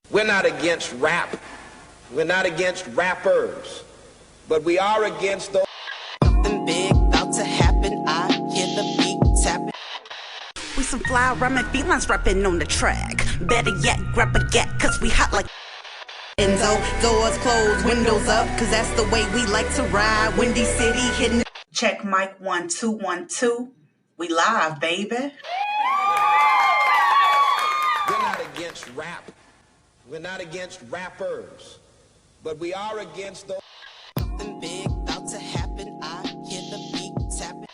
We're not against rap. We're not against rappers. But we are against those. Something big about to happen. I hear the beat tapping. We some fly rhyming felines rapping on the track. Better yet, grab a gat, cause we hot like Enzo, doors closed, windows up, cause that's the way we like to ride. Windy City hitting. check mic 1 2 1 2. We live, baby. We're not against rap. We're not against rappers. But we are against those. Something big about to happen. I hear the beat tapping.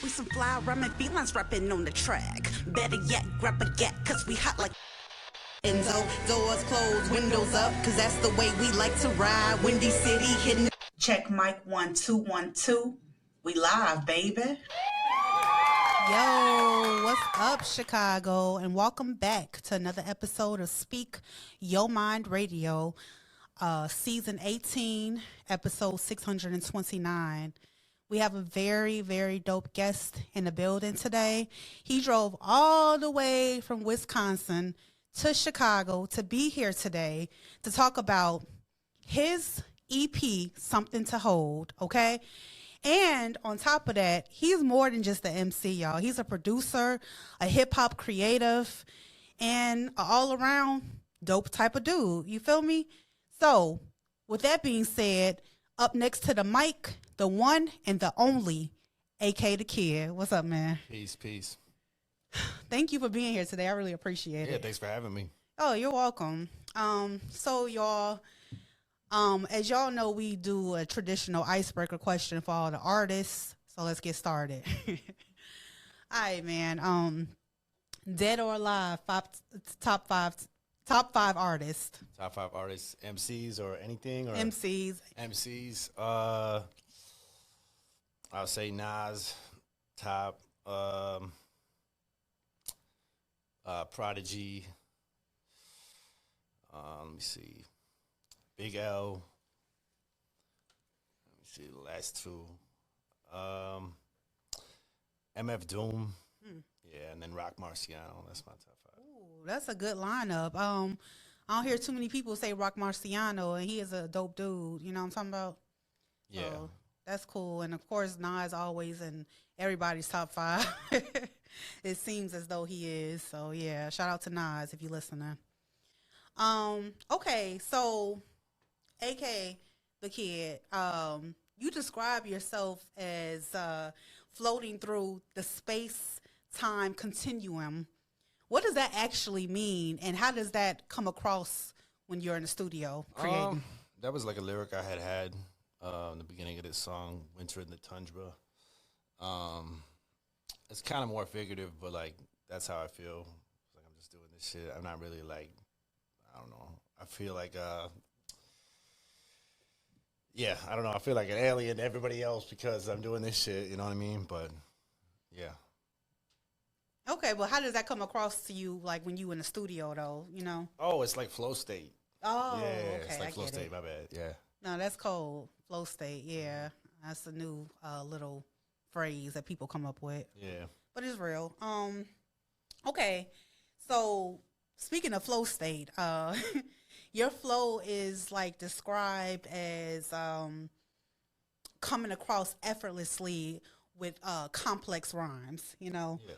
We some fly rhyming felines rapping on the track. Better yet, grab a gat, cause we hot like Enzo, doors closed, windows up, cause that's the way we like to ride. Windy City hitting. check mic 1 2 1 2. We live, baby. Yo, what's up, Chicago? And welcome back to another episode of Speak Your Mind Radio, Season 18, Episode 629. We have a very, very dope guest in the building today. He drove all the way from Wisconsin to Chicago to be here today to talk about his EP, Something to Hold, okay? And on top of that, he's more than just an MC, y'all. He's a producer, a hip-hop creative, and an all-around dope type of dude. You feel me? So, with that being said, up next to the mic, the one and the only, AK the Kid. What's up, man? Peace. Thank you for being here today. I really appreciate it. Yeah, thanks for having me. Oh, you're welcome. So y'all, as y'all know, we do a traditional icebreaker question for all the artists. So let's get started. All right, man. Dead or alive, top five artists. Top 5 artists, MCs or anything? Or MCs. I'll say Nas, top. Prodigy. Let me see. Big L. Let me see the last two. MF Doom. Yeah, and then Rock Marciano. That's my top 5. Ooh, that's a good lineup. I don't hear too many people say Rock Marciano, and he is a dope dude. You know what I'm talking about? Yeah. So, that's cool. And, of course, Nas always in everybody's top 5. It seems as though he is. So, yeah, shout out to Nas if you're listening. Okay, so, AK, the Kid, you describe yourself as floating through the space-time continuum. What does that actually mean, and how does that come across when you're in the studio creating? That was like a lyric I had in the beginning of this song, Winter in the Tundra. It's kind of more figurative, but, like, that's how I feel. Like, I'm just doing this shit. I'm not really, like, I don't know. I feel like, I don't know. I feel like an alien to everybody else because I'm doing this shit, you know what I mean? But, yeah. Okay, well, how does that come across to you, like, when you in the studio, though, you know? Oh, it's like flow state. Oh, yeah, okay, it's like flow state, my bad, yeah. No, that's cold. Flow state, yeah. That's a new little phrase that people come up with. Yeah. But it's real. Okay, so speaking of flow state, your flow is like described as coming across effortlessly with complex rhymes, you know? Yeah.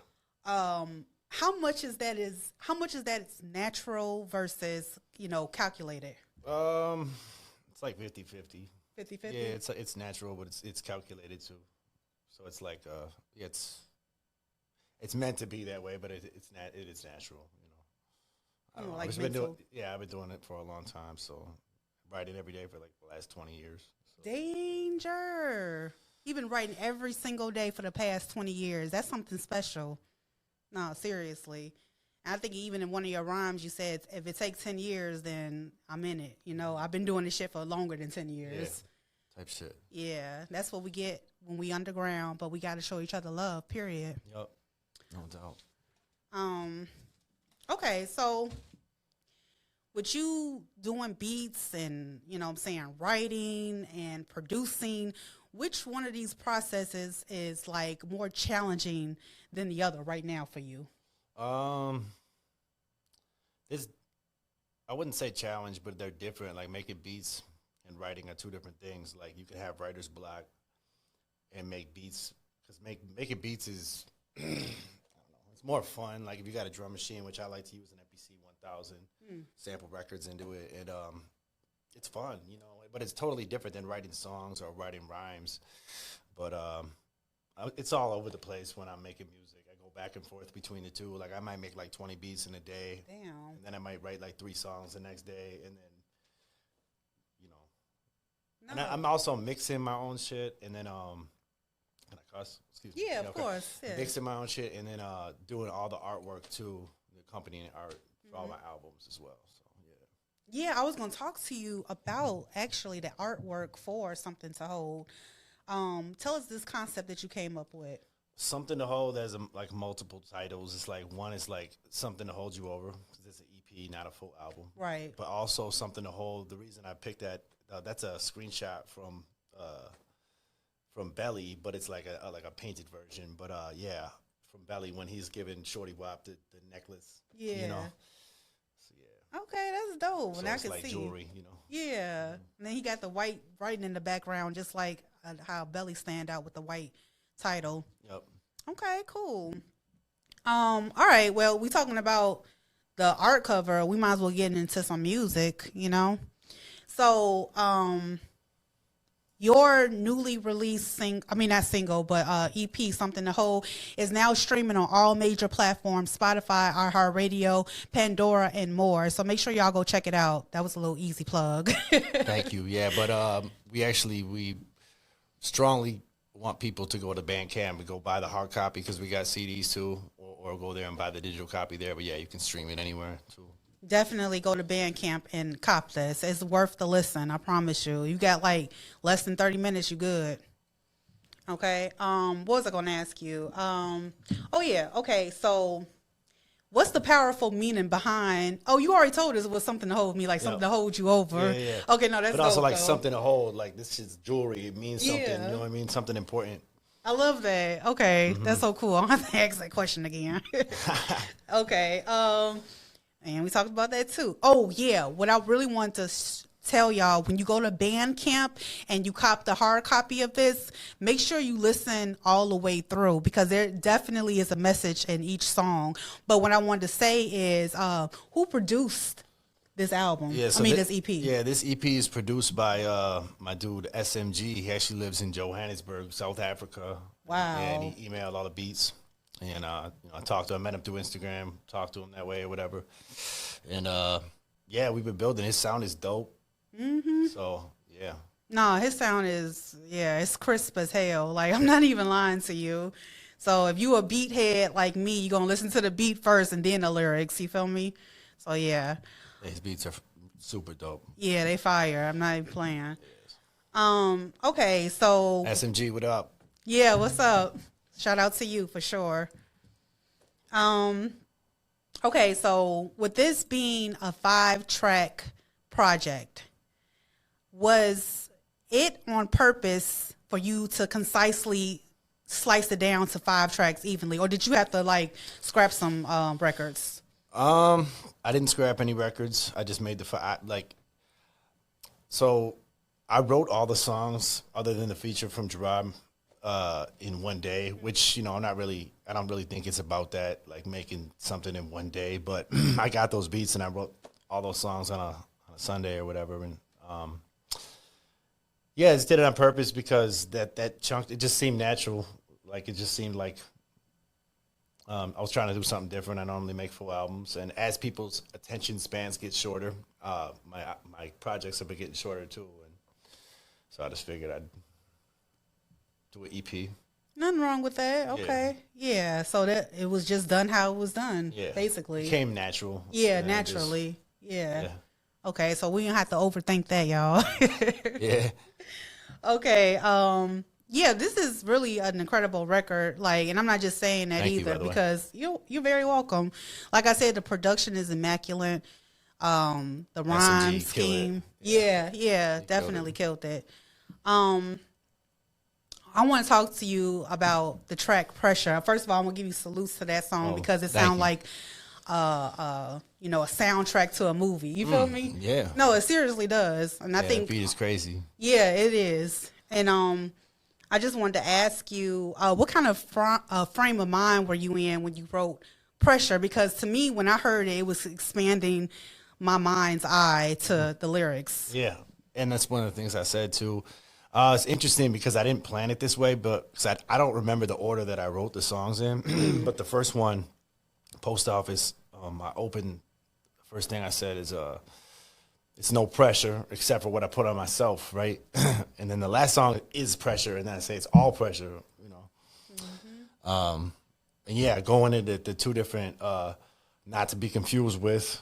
How much is that is natural versus, you know, calculated? It's like 50-50. 50-50? Yeah, it's natural, but it's calculated too. So it's like it's meant to be that way, but it is natural, you know. I don't know. Like I've been doing it for a long time, so writing every day for like the last 20 years. So. Danger. You've been writing every single day for the past 20 years. That's something special. No, seriously. I think even in one of your rhymes, you said, if it takes 10 years, then I'm in it. You know, I've been doing this shit for longer than 10 years. Yeah, type shit. Yeah, that's what we get when we underground, but we got to show each other love, period. Yup, no doubt. Okay, so with you doing beats and, you know what I'm saying, writing and producing, which one of these processes is like more challenging than the other right now for you? I wouldn't say challenge, but they're different. Like making beats and writing are two different things. Like you can have writer's block and make beats, because making beats is I don't know, it's more fun. Like if you got a drum machine, which I like to use an MPC 1000, sample records into it, and it's fun, you know. But it's totally different than writing songs or writing rhymes. But it's all over the place when I'm making music. I go back and forth between the two. Like I might make like 20 beats in a day. Damn. And then I might write like 3 songs the next day, and then, you know. No. And I'm also mixing my own shit, and then can I cuss? Excuse me. Yeah, Yeah, of okay. course. Yeah. Mixing my own shit, and then doing all the artwork too, the accompanying art for all my albums as well. So yeah. Yeah, I was gonna talk to you about actually the artwork for Something to Hold. Tell us this concept that you came up with. Something to Hold has like multiple titles. It's like one is like Something to Hold You Over, because it's an EP, not a full album. Right. But also Something to Hold. The reason I picked that, that's a screenshot from Belly, but it's like a painted version. But yeah, from Belly when he's giving Shorty Wop the necklace. Yeah. You know. So yeah. Okay, that's dope. So and I it's can like see jewelry, you know. Yeah. And then he got the white writing in the background, just like how Belly stand out with the white title. Yep. Okay, cool. All right. Well, we talking about the art cover. We might as well get into some music, you know. So, your newly released not single, but EP, Something to Hold, is now streaming on all major platforms: Spotify, iHeartRadio, Pandora, and more. So make sure y'all go check it out. That was a little easy plug. Thank you. Yeah, but we strongly want people to go to Bandcamp and go buy the hard copy, because we got CDs too, or go there and buy the digital copy there. But yeah, you can stream it anywhere too. Definitely go to Bandcamp and cop this. It's worth the listen. I promise you. You got like less than 30 minutes. You good. Okay. What was I going to ask you? Oh yeah. Okay. So what's the powerful meaning behind, you already told us it was something to hold me, like something to hold you over. Yeah. Okay. No, that's but also dope, like though. something to hold. Like this is jewelry. It means something. Yeah. You know what I mean? Something important. I love that. Okay. That's so cool. I'm going to have to ask that question again. Okay. And we talked about that too. Oh yeah, what I really want to tell y'all, when you go to Bandcamp and you cop the hard copy of this, make sure you listen all the way through, because there definitely is a message in each song. But what I wanted to say is, who produced this album? Yeah, so this EP. Yeah, this EP is produced by my dude SMG. He actually lives in Johannesburg, South Africa. Wow. Yeah, and he emailed all the beats. And I talked to him, met him through Instagram, talked to him that way or whatever. And yeah, we've been building. His sound is dope. Mm-hmm. So yeah. No, his sound is, it's crisp as hell. Like, I'm not even lying to you. So if you a beat head like me, you're gonna listen to the beat first and then the lyrics. You feel me? So yeah. His beats are super dope. Yeah, they fire. I'm not even playing. Okay, so SMG, what up? yeah, what's up? Shout out to you for sure. Okay, so with this being a 5-track project, was it on purpose for you to concisely slice it down to 5 tracks evenly, or did you have to like scrap some records? I didn't scrap any records. I just made so I wrote all the songs other than the feature from Gerard in one day, which, I don't really think it's about that, like making something in one day, but I got those beats and I wrote all those songs on a Sunday or whatever. And, yeah, I just did it on purpose because that chunk, it just seemed natural. Like, it just seemed like, I was trying to do something different. I normally make full albums, and as people's attention spans get shorter, my projects have been getting shorter too, and so I just figured I'd do an EP. Nothing wrong with that. Okay. Yeah. So that it was just done how it was done. Yeah. Basically. It came natural. Yeah, And naturally. Yeah. Yeah. Okay, so we don't have to overthink that, y'all. Yeah. Okay. Yeah, this is really an incredible record. Like, and I'm not just saying that Thank you, either, by the way. because you're very welcome. Like I said, the production is immaculate. The rhyme killed it. scheme. Yeah, definitely killed it. I want to talk to you about the track Pressure. First of all, I'm gonna give you salutes to that song because it thank sounds you. like you know, a soundtrack to a movie. You feel me? Yeah. No, it seriously does. And I Yeah, think the beat is crazy. yeah, it is. And I just wanted to ask you, what kind of frame of mind were you in when you wrote Pressure? Because to me, when I heard it, it was expanding my mind's eye to the lyrics. Yeah, and that's one of the things I said too. It's interesting because I didn't plan it this way, but 'cause I don't remember the order that I wrote the songs in. But the first one, Post Office, I opened. The first thing I said is, "It's no pressure except for what I put on myself," right? And then the last song is Pressure, and then I say it's all pressure, you know. And yeah, going into the two different, not to be confused with,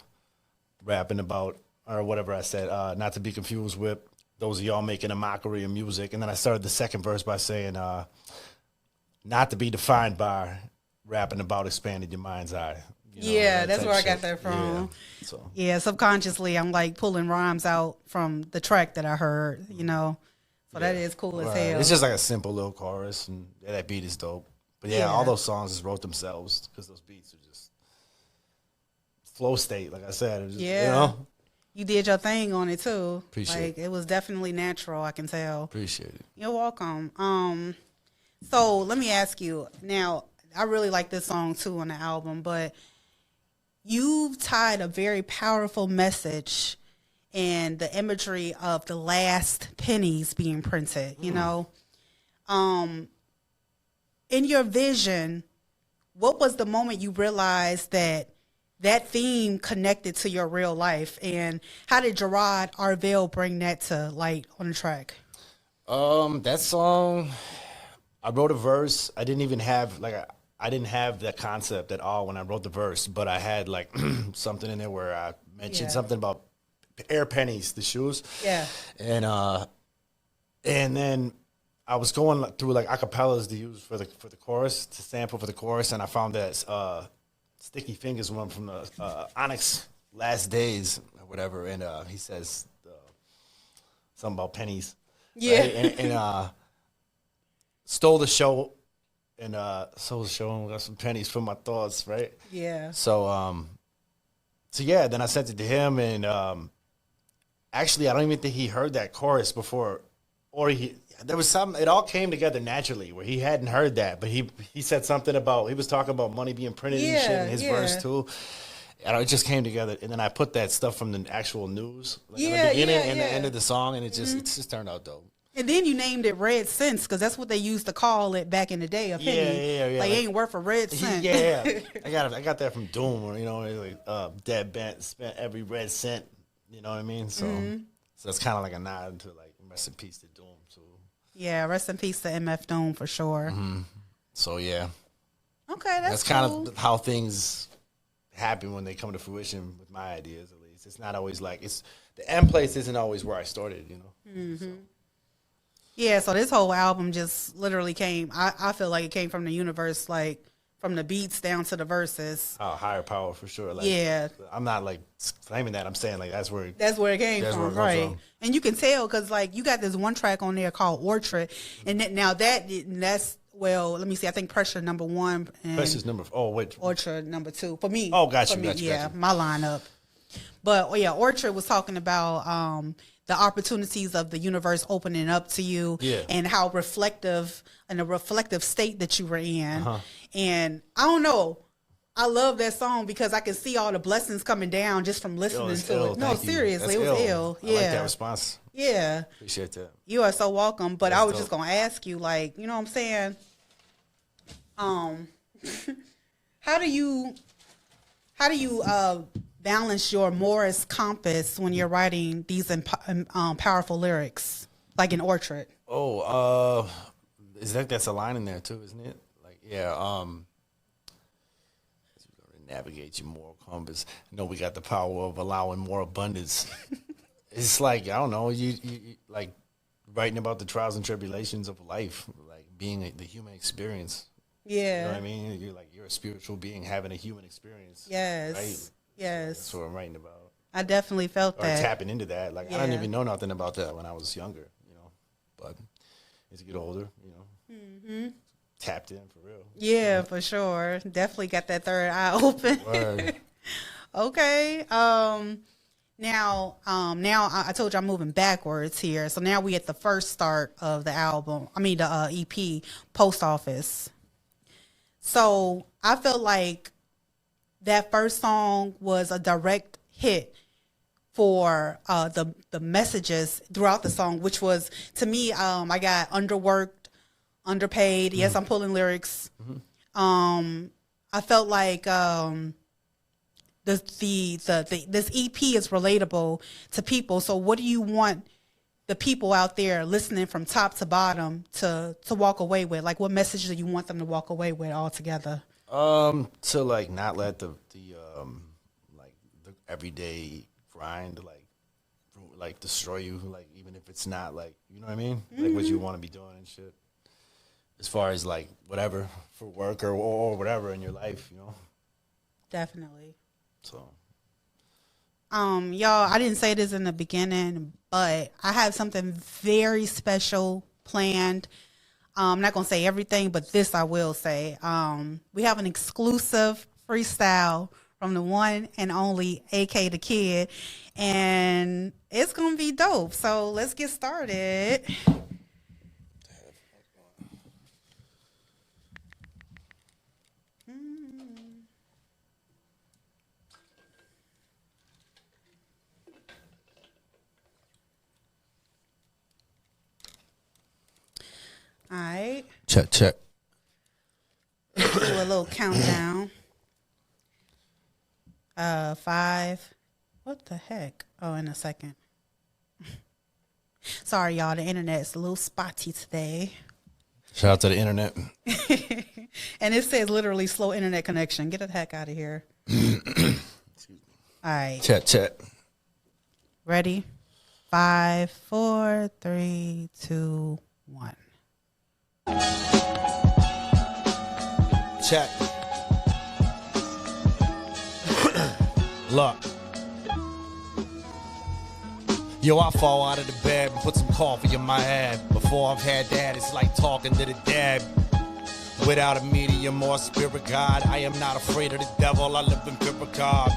rapping about, or whatever I said, not to be confused with those of y'all making a mockery of music. And then I started the second verse by saying, not to be defined by, rapping about expanding your mind's eye. You know, Yeah, that's type where I shit. got that from. Yeah, so. Yeah, subconsciously, I'm like pulling rhymes out from the track that I heard, you know. So that is cool as Right. hell. It's just like a simple little chorus, and that beat is dope. But yeah, all those songs just wrote themselves because those beats are just flow state, like I said. Just, yeah. You know? You did your thing on it too. Appreciate like, it was definitely natural, I can tell. Appreciate it. You're welcome. So let me ask you now. I really like this song too on the album, but you've tied a very powerful message in the imagery of the last pennies being printed. You know, in your vision, what was the moment you realized that that theme connected to your real life, and how did Gerard Arvell bring that to light on the track? That song, I wrote a verse. I didn't even have I didn't have that concept at all when I wrote the verse, but I had like something in there where I mentioned something about air pennies, the shoes. Yeah. And then I was going through like acapellas to use for the chorus, to sample for the chorus, and I found that Sticky Fingers one from the Onyx Last Days or whatever, and he says something about pennies. Yeah. Right? And stole the show and got some pennies from my thoughts, right? Yeah. So yeah, then I sent it to him, and actually I don't even think he heard that chorus before, or there was some. It all came together naturally where he hadn't heard that, but he said something about, he was talking about money being printed and shit in his verse too. And it just came together, and then I put that stuff from the actual news in the beginning and the end of the song, and it just turned out dope. And then you named it Red Cents because that's what they used to call it back in the day. A penny. Yeah. Like, ain't worth a red cent. Yeah. I got that from Doom, you know, like dead bent, spent every red cent. You know what I mean? So that's kind of like a nod to like rest in peace to Doom too. Yeah, rest in peace to MF Doom for sure. So yeah, okay, that's kind cool. of how things happen when they come to fruition with my ideas. At least it's not always like the end place isn't always where I started. You know. So. Yeah, so this whole album just literally came. I feel like it came from the universe, like from the beats down to the verses. Oh, higher power for sure. Like, yeah, I'm not like claiming that. I'm saying like that's where it came from, right? From. And you can tell because like you got this one track on there called Orchard, and that's well, let me see. I think Pressure number 1. And Pressure's number. Oh, wait. Orchard number 2 for me. Oh, gotcha. Yeah, my lineup. But yeah, Orchard was talking about the opportunities of the universe opening up to you, and how reflective and a reflective state that you were in. And I don't know, I love that song because I can see all the blessings coming down just from listening to it. No, seriously, it was ill. Yeah, I like that response. Yeah, appreciate that. You are so welcome. But I was just gonna ask you, like, you know what I'm saying? How do you balance your Morris compass when you're writing these powerful lyrics, like in Orchard? Oh, that's a line in there too, isn't it? Like, yeah. Navigate your moral compass. No, we got the power of allowing more abundance. It's like, I don't know, you like writing about the trials and tribulations of life, like being the human experience. Yeah. You know what I mean? You're a spiritual being having a human experience. Yes. Right? Yes. So that's what I'm writing about. I definitely felt that. Or tapping into that. Like, I didn't even know nothing about that when I was younger, you know. But as you get older, you know, tapped in for real. Yeah, for sure. Definitely got that third eye open. Word. Okay. Now I told you I'm moving backwards here. So now we at the first start of the album. I mean, the EP, Post Office. So I felt like that first song was a direct hit for the messages throughout the song, which was, to me, I got underworked, underpaid. Yes, I'm pulling lyrics. I felt like this EP is relatable to people. So what do you want the people out there listening from top to bottom to walk away with? Like, what message do you want them to walk away with altogether? To like not let the everyday grind like destroy you, like even if it's not like, you know what I mean, like what you want to be doing and shit. As far as like whatever for work or whatever in your life, you know. Definitely. So. Y'all, I didn't say this in the beginning, but I have something very special planned. I'm not going to say everything, but this I will say. We have an exclusive freestyle from the one and only AK the Kid, and it's going to be dope. So let's get started. All right. Check. Do a little countdown. 5. What the heck? Oh, in a second. Sorry, y'all. The internet's a little spotty today. Shout out to the internet. And it says literally slow internet connection. Get the heck out of here. All right. Check. Ready? 5, 4, 3, 2, 1. Check. Look. Yo, I fall out of the bed and put some coffee in my head. Before I've had that, it's like talking to the dead. Without a medium or spirit guide, I am not afraid of the devil, I live in God.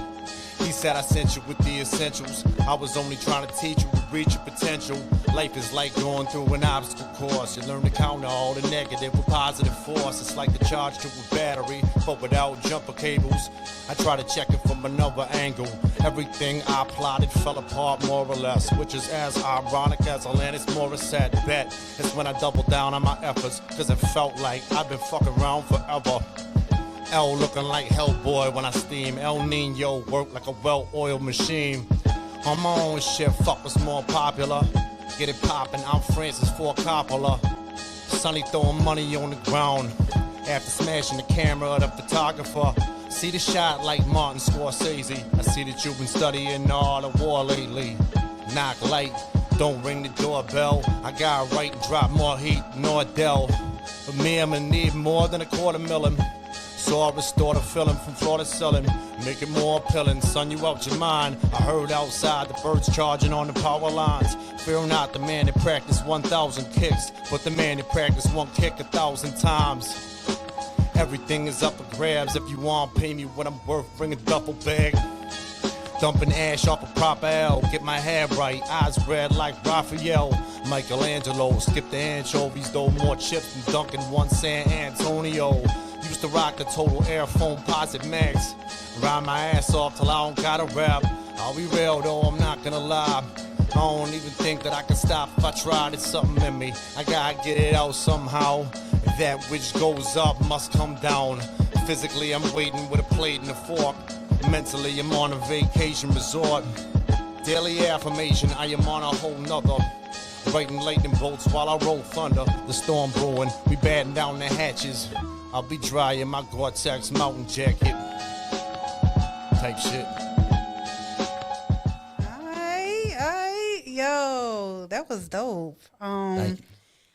He said I sent you with the essentials. I was only trying to teach you to reach your potential. Life is like going through an obstacle course. You learn to counter all the negative with positive force. It's like the charge to a battery, but without jumper cables. I try to check it from another angle. Everything I plotted fell apart more or less, which is as ironic as Alanis Morissette. Bet it's when I doubled down on my efforts, cause it felt like I've been fucking around forever. L looking like Hellboy when I steam. El Nino work like a well-oiled machine. On my own shit, fuck what's more popular. Get it poppin', I'm Francis Ford Coppola. Sonny throwing money on the ground after smashing the camera of the photographer. See the shot like Martin Scorsese. I see that you've been studying all the war lately. Knock light, don't ring the doorbell. I gotta write and drop more heat than Nordell. But me, I'ma need more than $250,000. So I restore the feeling from floor to ceiling. Make it more appealing, son, you out your mind. I heard outside the birds charging on the power lines. Fear not the man that practiced 1,000 kicks, but the man that practiced one kick 1,000 times. Everything is up for grabs. If you want, pay me what I'm worth, bring a duffel bag. Dumping ash off a proper L. Get my hair right, eyes red like Raphael. Michelangelo, skip the anchovies, though more chips than Duncan won San Antonio. Used to rock the Total Air Foam Posit Max. Ride my ass off till I don't gotta rap. I'll be real though, I'm not gonna lie. I don't even think that I can stop if I tried. It's something in me, I gotta get it out somehow. That which goes up must come down. Physically I'm waiting with a plate and a fork. Mentally I'm on a vacation resort. Daily affirmation, I am on a whole nother. Writing lightning bolts while I roll thunder. The storm brewing, we batten down the hatches. I'll be dry in my Gore-Tex mountain jacket. Type shit. Aight. Yo, that was dope.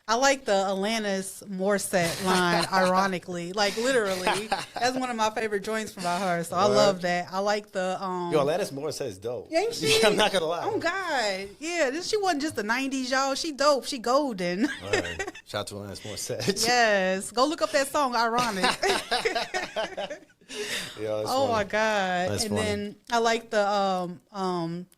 I like the Alanis Morissette line, ironically. Like, literally. That's one of my favorite joints from her, so I love that. I like the... Yo, Alanis Morissette is dope. Ain't she? I'm not gonna lie. Oh, God. Yeah, she wasn't just the 90s, y'all. She dope. She golden. Right. Shout out to Alanis Morissette. Yes. Go look up that song, Ironic. Yeah, Oh my God. That's and funny. then I like the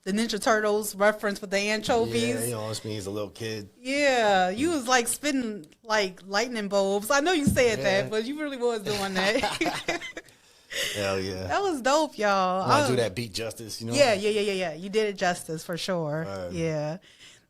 Ninja Turtles reference with the anchovies. Yeah, you know, it's me as a little kid. Yeah, you was like spitting like lightning bulbs. I know you said that, but you really was doing that. Hell yeah. That was dope, y'all. I do that beat justice, you know? Yeah. You did it justice for sure. Yeah.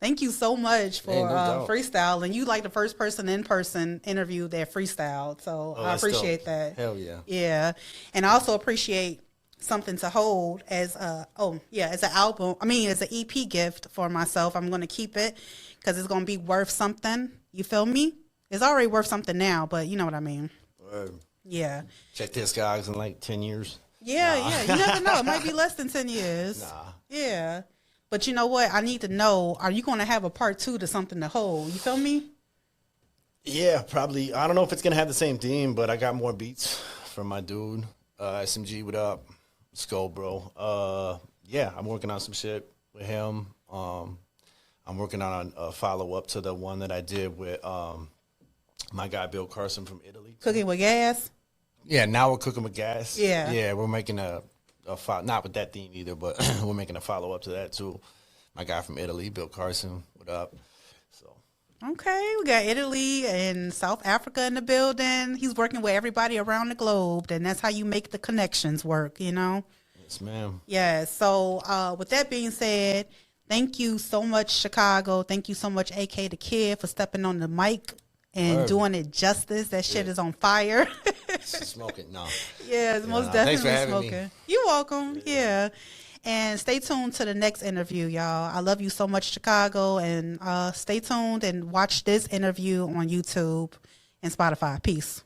Thank you so much for no doubt. freestyling. You like the first person in person interview that freestyled, so I that's appreciate dope. that. Hell yeah. Yeah, and I also appreciate something to hold as as an album. I mean, as an EP gift for myself. I'm going to keep it because it's going to be worth something. You feel me? It's already worth something now, but you know what I mean. Yeah. Check this, guys, in like 10 years. Yeah. You never know. It might be less than 10 years. Yeah. But you know what? I need to know, are you going to have a part 2 to something to hold? You feel me? Yeah, probably. I don't know if it's going to have the same theme, but I got more beats from my dude. SMG, what up? Skull, bro. Yeah, I'm working on some shit with him. I'm working on a follow-up to the one that I did with my guy Bill Carson from Italy. Cooking with gas? Yeah, now we're cooking with gas. Yeah. Yeah, we're making not with that theme either, but we're making a follow-up to that too. My guy from Italy, Bill Carson, what up? So Okay, we got Italy and South Africa in the building. He's working with everybody around the globe, and that's how you make the connections work, you know? yes, ma'am. Yeah, so with that being said, thank you so much, Chicago. Thank you so much, AK the Kid, for stepping on the mic and doing it justice. That shit is on fire. Smoking, no. Yeah, it's most thanks for definitely having smoking. me. You're welcome. Yeah. And stay tuned to the next interview, y'all. I love you so much, Chicago. And stay tuned and watch this interview on YouTube and Spotify. Peace.